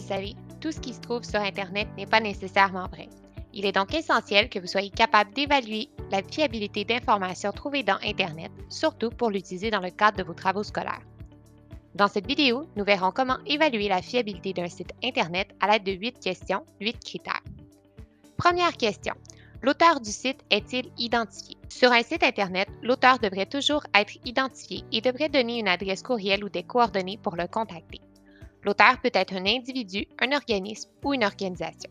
savez, tout ce qui se trouve sur Internet n'est pas nécessairement vrai. Il est donc essentiel que vous soyez capable d'évaluer la fiabilité d'informations trouvées dans Internet, surtout pour l'utiliser dans le cadre de vos travaux scolaires. Dans cette vidéo, nous verrons comment évaluer la fiabilité d'un site Internet à l'aide de 8 questions, 8 critères. Première question. L'auteur du site est-il identifié? Sur un site Internet, l'auteur devrait toujours être identifié et devrait donner une adresse courriel ou des coordonnées pour le contacter. L'auteur peut être un individu, un organisme ou une organisation.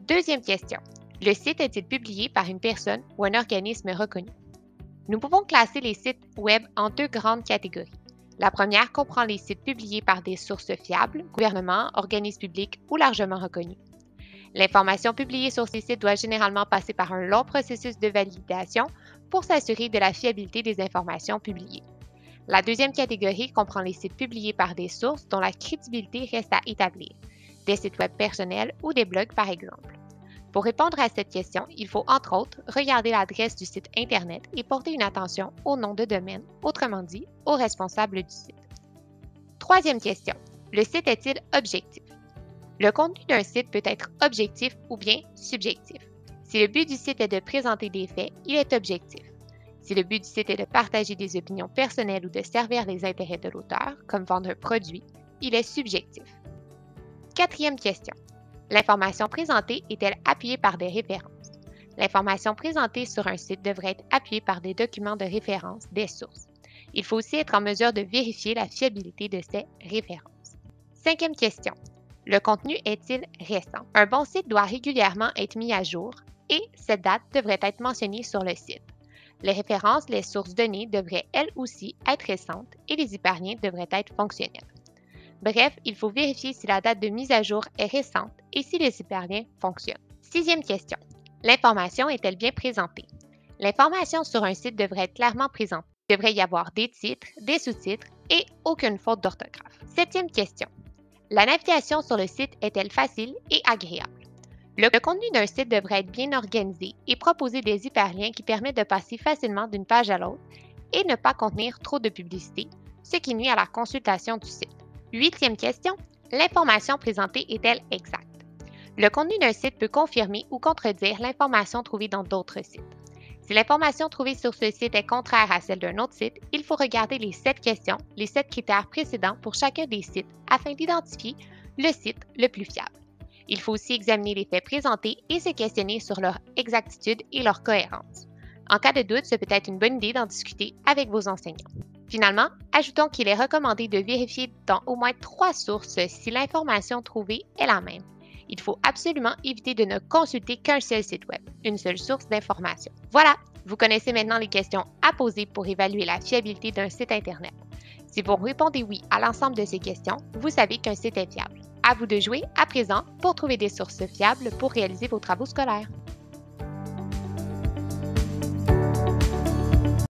Deuxième question. Le site est-il publié par une personne ou un organisme reconnu? Nous pouvons classer les sites Web en deux grandes catégories. La première comprend les sites publiés par des sources fiables, gouvernements, organismes publics ou largement reconnus. L'information publiée sur ces sites doit généralement passer par un long processus de validation pour s'assurer de la fiabilité des informations publiées. La deuxième catégorie comprend les sites publiés par des sources dont la crédibilité reste à établir, des sites web personnels ou des blogs par exemple. Pour répondre à cette question, il faut entre autres regarder l'adresse du site Internet et porter une attention au nom de domaine, autrement dit, au responsable du site. Troisième question. Le site est-il objectif? Le contenu d'un site peut être objectif ou bien subjectif. Si le but du site est de présenter des faits, il est objectif. Si le but du site est de partager des opinions personnelles ou de servir les intérêts de l'auteur, comme vendre un produit, il est subjectif. Quatrième question. L'information présentée est-elle appuyée par des références? L'information présentée sur un site devrait être appuyée par des documents de référence, des sources. Il faut aussi être en mesure de vérifier la fiabilité de ces références. Cinquième question. Le contenu est-il récent? Un bon site doit régulièrement être mis à jour et cette date devrait être mentionnée sur le site. Les références, les sources données devraient elles aussi être récentes et les hyperliens devraient être fonctionnels. Bref, il faut vérifier si la date de mise à jour est récente et si les hyperliens fonctionnent. Sixième question. L'information est-elle bien présentée? L'information sur un site devrait être clairement présentée. Il devrait y avoir des titres, des sous-titres et aucune faute d'orthographe. Septième question. La navigation sur le site est-elle facile et agréable? Le contenu d'un site devrait être bien organisé et proposer des hyperliens qui permettent de passer facilement d'une page à l'autre et ne pas contenir trop de publicité, ce qui nuit à la consultation du site. Huitième question. L'information présentée est-elle exacte? Le contenu d'un site peut confirmer ou contredire l'information trouvée dans d'autres sites. Si l'information trouvée sur ce site est contraire à celle d'un autre site, il faut regarder les 7 questions, les 7 critères précédents pour chacun des sites afin d'identifier le site le plus fiable. Il faut aussi examiner les faits présentés et se questionner sur leur exactitude et leur cohérence. En cas de doute, ce peut être une bonne idée d'en discuter avec vos enseignants. Finalement, ajoutons qu'il est recommandé de vérifier dans au moins 3 sources si l'information trouvée est la même. Il faut absolument éviter de ne consulter qu'un seul site web, une seule source d'information. Voilà, vous connaissez maintenant les questions à poser pour évaluer la fiabilité d'un site Internet. Si vous répondez oui à l'ensemble de ces questions, vous savez qu'un site est fiable. À vous de jouer à présent pour trouver des sources fiables pour réaliser vos travaux scolaires.